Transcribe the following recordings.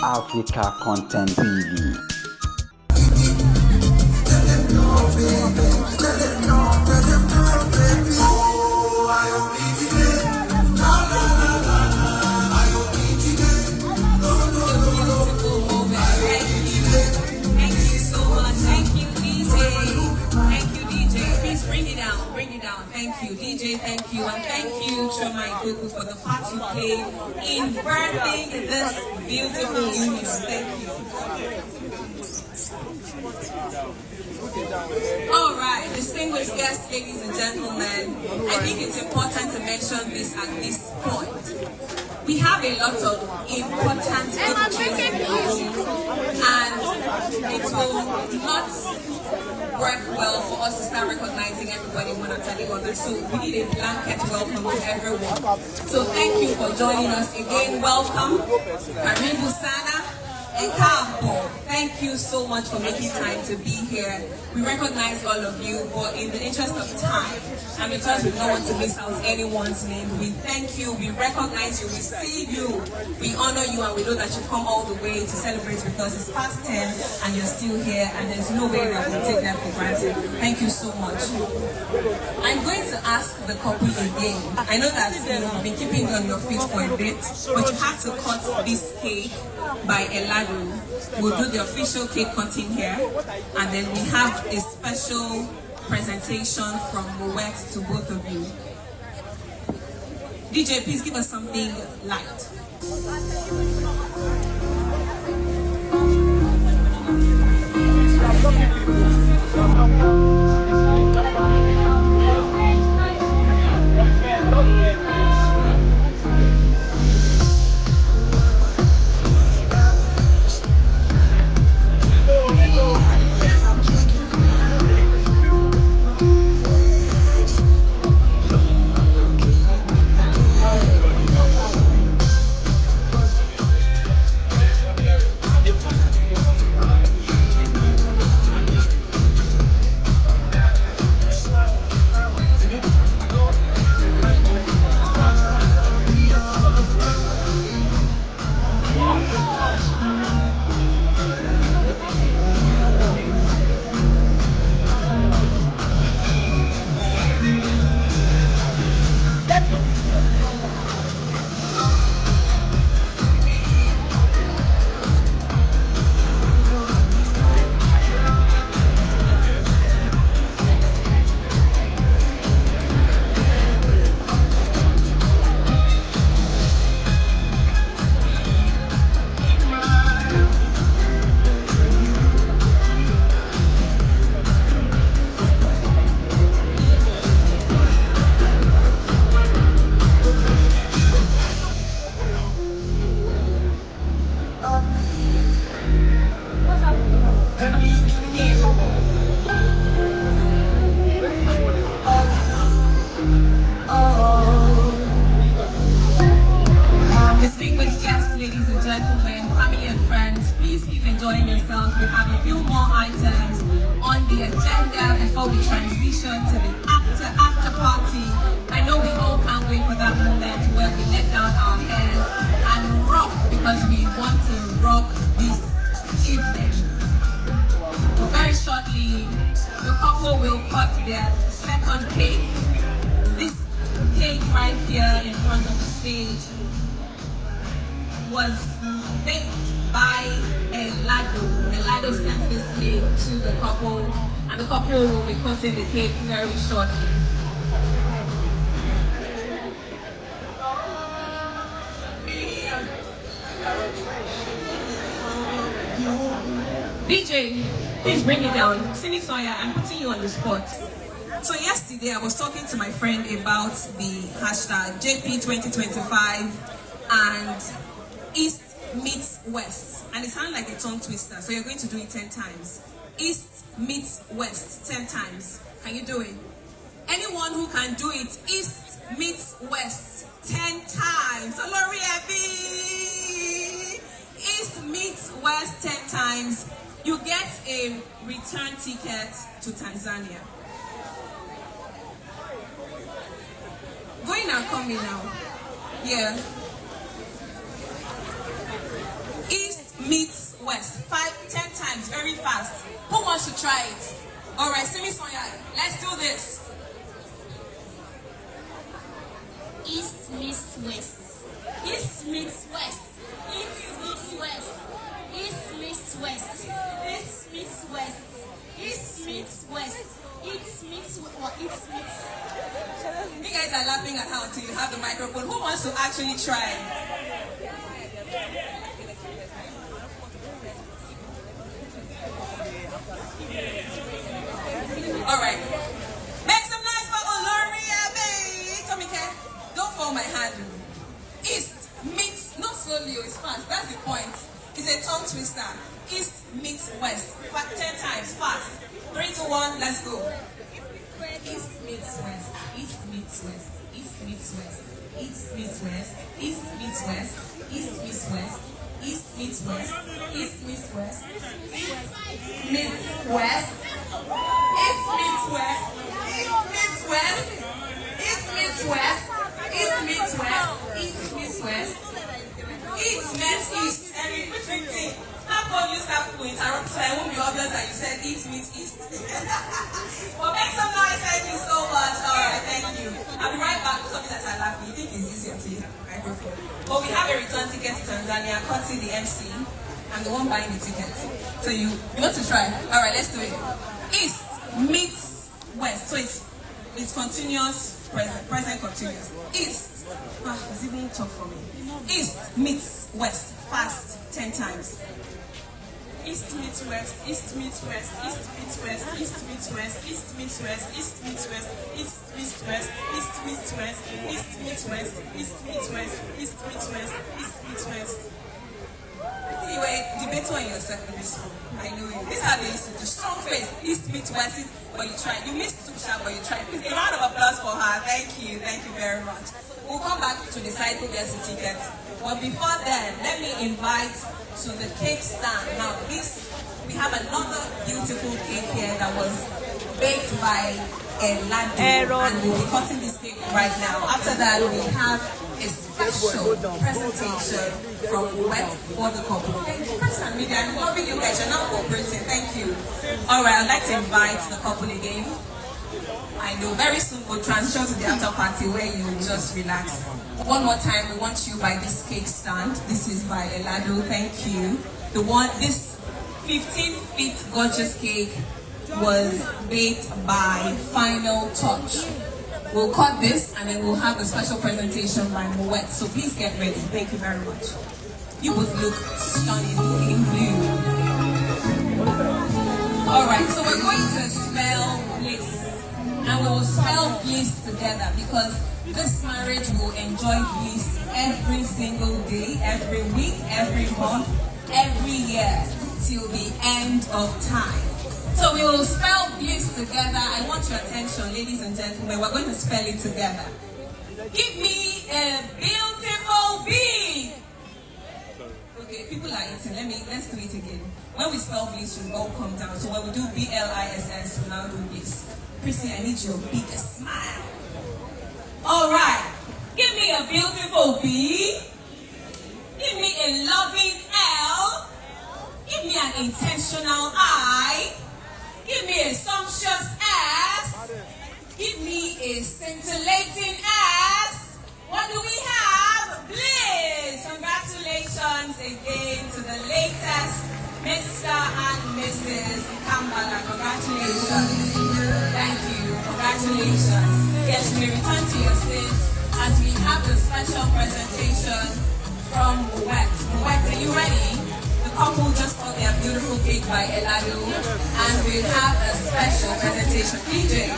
Africa Content TV. Thank you, DJ, thank you, and thank you, Juma, for the part you played in birthing this beautiful union. Thank you. All right, distinguished guests, ladies and gentlemen, I think it's important to mention this at this point. We have a lot of important good in the room, and it will not work well for us to start recognizing everybody one after the other. So we need a blanket welcome to everyone. So thank you for joining us again. Welcome. Karibu Sana and Iyabo. Thank you so much for making time to be here. We recognize all of you, but in the interest of time, and because we don't want to miss out anyone's name, we thank you, we recognize you, we see you, we honor you, and we know that you've come all the way to celebrate with us. It's past 10 and you're still here, and there's no way that we'll take that for granted. Thank you so much. I'm going to ask the couple again. I know that you've been keeping on your feet for a bit, but you have to cut this cake by Iyabo. We'll do the official cake cutting here, and then we have a special presentation from Moet to both of you. DJ, please give us something light. Distinguished guests, ladies and gentlemen, family and friends, please keep enjoying yourselves. We have a few more items on the agenda before we transition to the after party. I know we all can't wait for that moment where we let down our hairs and rock, because we want to rock this evening. Very shortly, the couple will cut their second cake. This cake right here in front of the stage was baked by Iyabo. Iyabo sent this cake to the couple, and the couple will be cutting the cake very shortly. DJ, please bring it down. Cindy Sawyer, I'm putting you on the spot. So yesterday I was talking to my friend about the hashtag JP2025 and East meets West, and it sounds like a tongue twister, so you're going to do it 10 times. East meets West 10 times. Can you do it? Anyone who can do it, East meets West 10 times. Olori Ebi! East meets West 10 times. You get a return ticket to Tanzania. Going and coming now. Yeah. East wants to try it? Alright, Simi Sonya, let's do this. East meets west. East meets west. East meets west. East meets west. East meets west. East meets west. East meets what? East meets. You guys are laughing at how until you have the microphone. Who wants to actually try? Alright. Make some noise for Iyabo. Tomike, don't fall my hand. East meets, not slowly, it's fast. That's the point. It's a tongue twister. East meets west. 10 times, fast. 3, 2, 1, let's go. East meets west. East meets west. East meets west. East meets west. East meets west. East meets west. East meets west. East meets west. East meets west. East meets west. East meets west. East meets west. East meets west. East meets west. East meets east. Every how come you start to interrupt so it won't be obvious that you said east meets east? But make some noise, thank you so much. Alright, thank you. I'll be right back with something that I laugh. You think it's easier to you? But we have a return ticket to Tanzania, courtesy the MC. I'm the one buying the ticket. So you want to try? Alright, let's do it. East meets west. So it's continuous, present continuous. East. It's even tough for me. East meets west. Fast 10 times. East meets west, east meets west, east meets west, east meets west, east meets west, east meets west, east meets west, east meets west, east meets west, east meets west, east meets west, east meets west. You were debating on yourself in this school. I know you. This is how they used to do. Strong face. East meets west, but you tried. You missed 2 sharp, but you tried. Please, a round of applause for her. Thank you very much. We'll come back to decide who gets the ticket. But before then, let me invite to the cake stand. Now, we have another beautiful cake here that was baked by Iyabo, and we'll be cutting this cake right now. After that, we have a special presentation from Wet for the couple. Thank you, press and media. I'm loving you guys. You're not cooperating. Thank you. All right, I'd like to invite the couple again. I know very soon we'll transition to the after party where you just relax. One more time, we want you by this cake stand. This is by Iyabo. Thank you. This 15-feet gorgeous cake was baked by Final Touch. We'll cut this and then we'll have a special presentation by Moet. So please get ready. Thank you very much. You both look stunning in blue. Alright, so we're going to spell bliss. And we will spell bliss together because this marriage will enjoy bliss every single day, every week, every month, every year, till the end of time. So we will spell bliss together. I want your attention, ladies and gentlemen. We're going to spell it together. Give me a beautiful B. Okay, people are eating. Let's do it again. When we spell bliss, we all come down. So when we do BLISS, we now do bliss. Pricilla, I need your biggest smile. Alright. Give me a beautiful B. Give me a loving L. Give me an intentional I. Give me a sumptuous S. Give me a scintillating S. What do we have? Bliss. Congratulations again to the latest Mr. and Mrs. Kambala. Congratulations. Thank you. Congratulations. Yes, you may return to your seats as we have the special presentation from Moet. Moet, are you ready? The couple just got their beautiful cake by Iyabo, and we have a special presentation. DJ,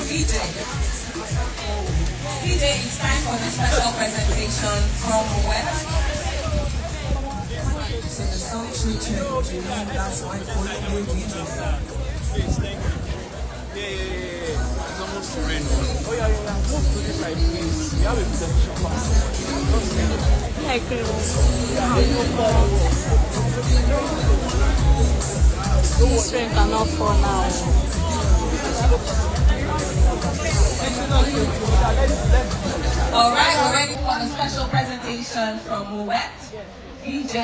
it's time for the special presentation from Moet. So the song should that's why for DJ. It's almost rain. Oh yeah. Move to this side, please. We have a presentation. This rain cannot fall now. Alright, we're ready for the special presentation from Moet. DJ.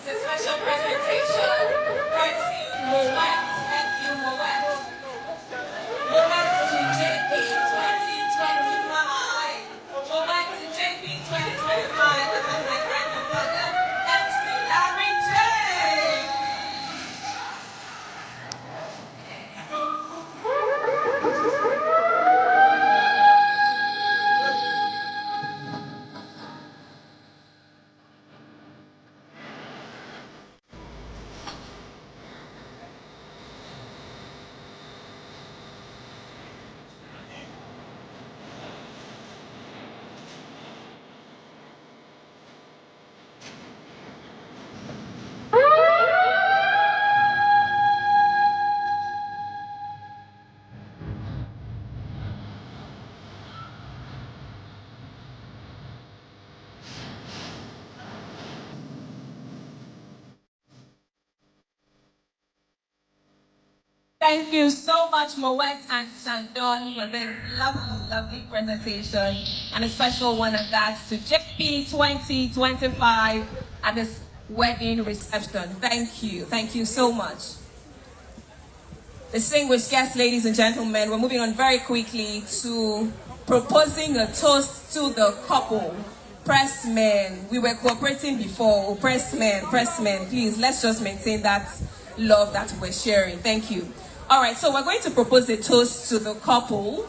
The special presentation brought to you by JP 2025. Moment to JP 2025. This is my grandmother, MC Larry J. Thank you so much, Moet and Shandon, for this lovely, lovely presentation. And a special one of that to JP 2025 at this wedding reception. Thank you. Thank you so much. Distinguished guests, ladies and gentlemen, we're moving on very quickly to proposing a toast to the couple. Pressmen, we were cooperating before. Pressmen, please, let's just maintain that love that we're sharing. Thank you. All right, so we're going to propose a toast to the couple,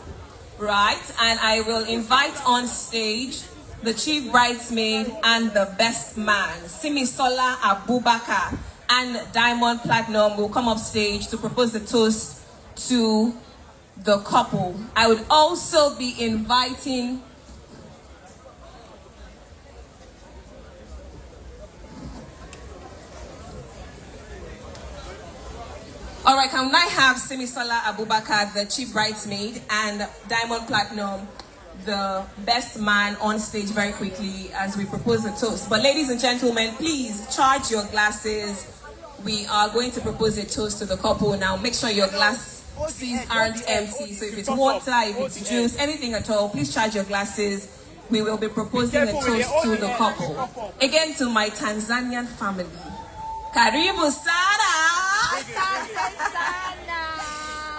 right? And I will invite on stage the chief bridesmaid and the best man, Simisola Abubakar and Diamond Platinum will come up stage to propose the toast to the couple. I would also be inviting all right, can I have Simisola Abubakar, the chief bridesmaid, and Diamond Platinum, the best man, on stage very quickly as we propose the toast. But ladies and gentlemen, please charge your glasses. We are going to propose a toast to the couple now. Make sure your glasses aren't empty. So if it's water, if it's juice, anything at all, please charge your glasses. We will be proposing a toast to the couple. Again, to my Tanzanian family. Karibu sana!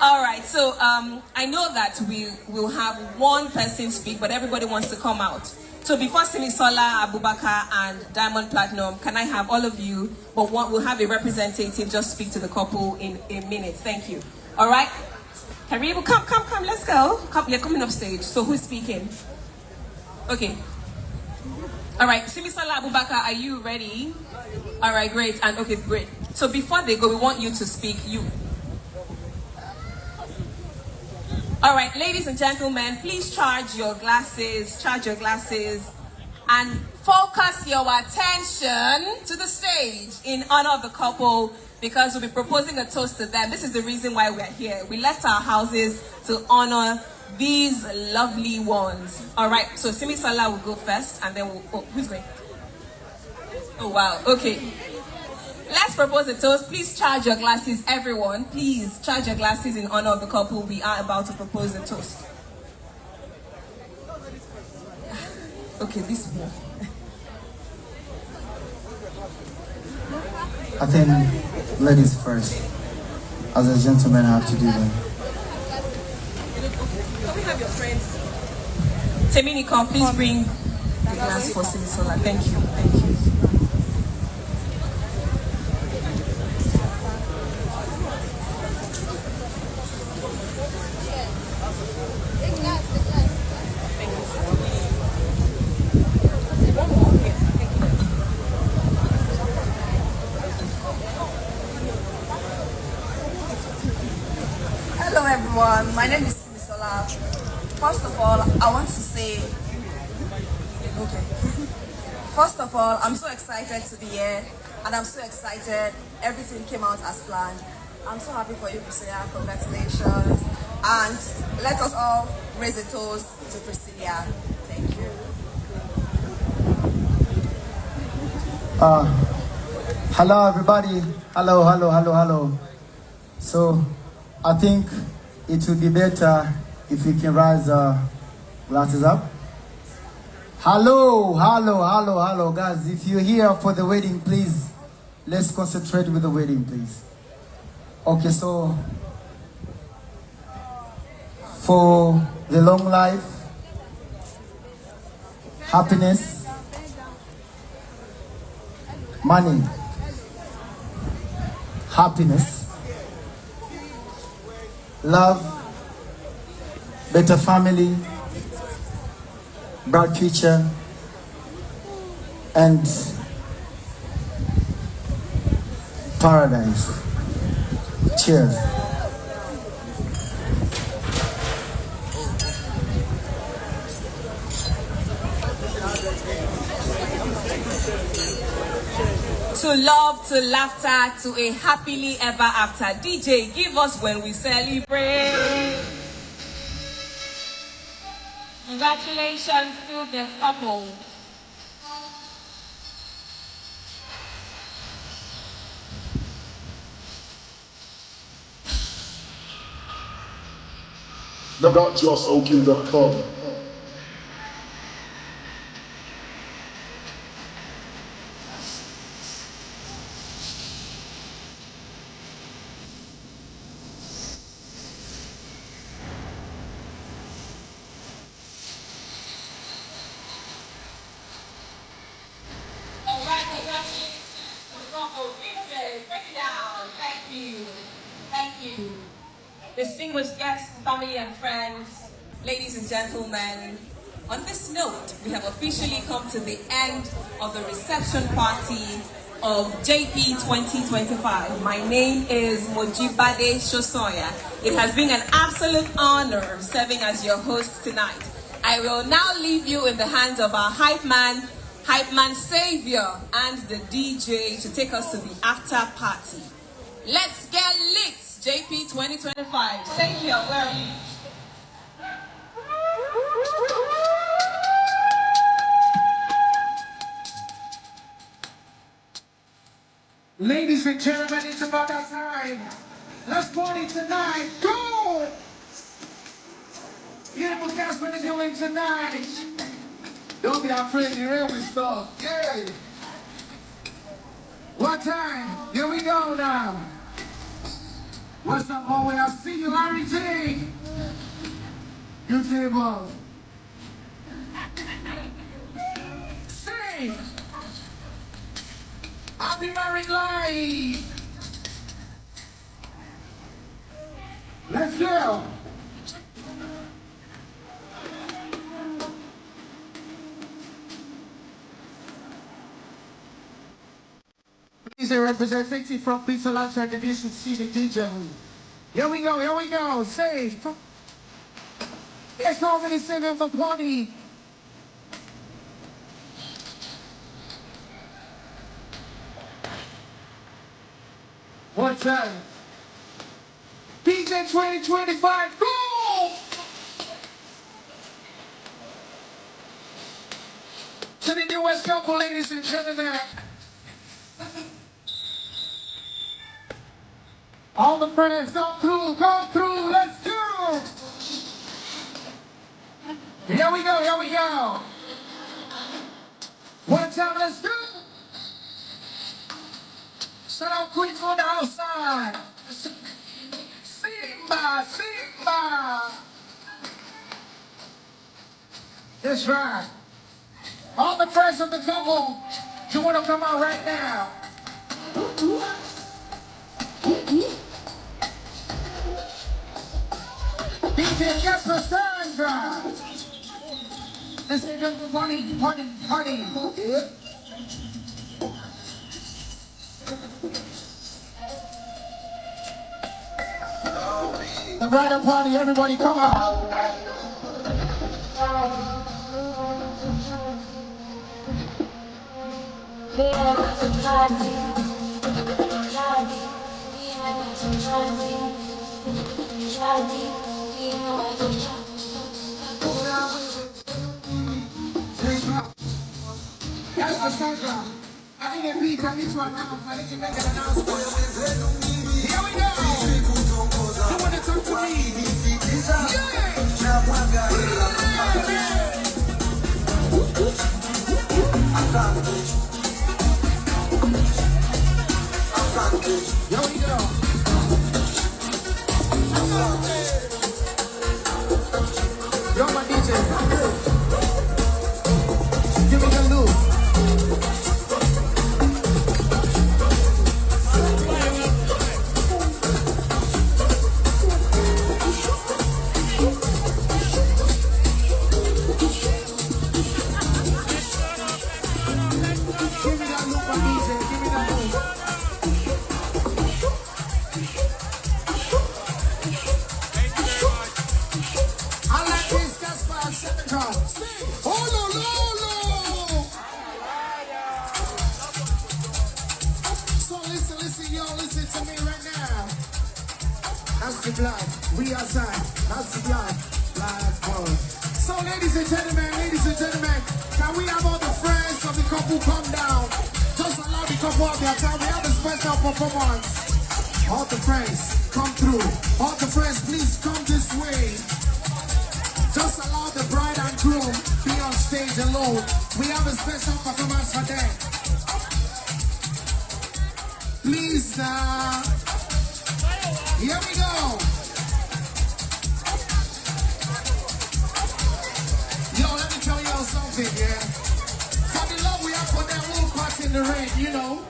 All right, so I know that we will have one person speak, but everybody wants to come out. So before Simisola Abubakar and Diamond Platinum, can I have all of you, but we'll have a representative just speak to the couple in a minute. Thank you. All right? Karibu, come, let's go. Come, you're coming up stage. So who's speaking? Okay. All right, Simisola Abubakar, are you ready? All right, great. And okay, great. So before they go, we want you to speak. All right, ladies and gentlemen, please charge your glasses, and focus your attention to the stage in honor of the couple, because we'll be proposing a toast to them. This is the reason why we're here. We left our houses to honor these lovely ones. All right, so Simisola will go first, and then who's going? Oh, wow, okay. Let's propose a toast. Please charge your glasses, everyone. Please charge your glasses in honor of the couple. We are about to propose a toast. Okay, this one. I think ladies first. As a gentleman, I have to do that. Can we have your friends? Teminikon, please bring the glass for Simisola. Thank you. Thank you. My name is Pricilla. First of all, I want to say, okay. First of all, I'm so excited to be here, and I'm so excited. Everything came out as planned. I'm so happy for you, Pricilla. Congratulations. And let us all raise a toast to Pricilla. Thank you. Hello everybody. Hello. So I think it would be better if we can rise glasses up. Hello, guys. If you're here for the wedding, please, let's concentrate with the wedding, please. Okay, so for the long life, happiness, money, happiness, love, better family, bright future, and paradise. Cheers. To love, to laughter, to a happily ever after. DJ, give us when we celebrate. Congratulations to the couple. Not just OK.com. Alright, congratulations to the couple. DJ, break it down. Thank you. Distinguished guests, family and friends, ladies and gentlemen, on this note, we have officially come to the end of the reception party of JP 2025. My name is Mojibade Shosoya. It has been an absolute honor serving as your host tonight. I will now leave you in the hands of our hype man savior, and the DJ to take us to the after party. Let's get lit! JP 2025. Savior, where are you? Ladies and gentlemen, it's about that time. Let's party tonight. Go! Beautiful guys, what are you doing tonight? Don't be afraid, you're real with stuff. Yeah. One time. Here we go now. What's up, Owen? I see you, Larry T. Good table. Sing. I'll be married live. Let's go. He's a representative from Pricilla and you should see the DJ. Here we go. Say. It's already singing the party. One time. DJ 2025, go! To the newest couple, ladies and gentlemen. All the friends, go through, let's go! Here we go. One time, let's go! Shout out Queens on the outside. Simba. That's right. All the friends of the couple, you want to come out right now? DJ Casper Sandra. Let's get the party. Yeah. The bridal party, everybody come out. That's the circle. I need a beat, I need to announce, I need to make an announcement. Here we go. You want to talk to me? Here we go. You're my DJ. Give me the loop. Listen to me right now. That's the blood. We outside. That's the blood. Black boy. So ladies and gentlemen, can we have all the friends of the couple come down? Just allow the couple of their time. We have a special performance. All the friends, come through. All the friends, please come this way. Just allow the bride and groom be on stage alone. We have a special performance for them. Please now. Here we go. Yo, let me tell y'all something, yeah. For the love we have for them, we'll party in the rain, you know.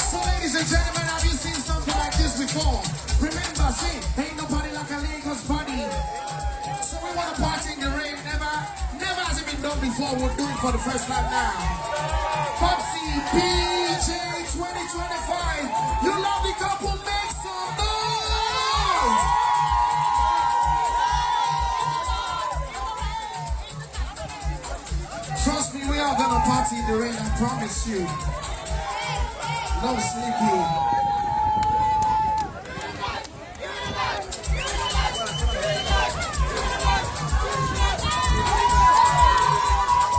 So ladies and gentlemen, have you seen something like this before? Remember, see, ain't nobody like a Lagos party. So we want to party in the rain, never has it been done before. We'll do it for the first time now. Popsy PJ 2025. You love the couple, make some noise. Trust me, we are gonna party in the rain, I promise you. No sleeping.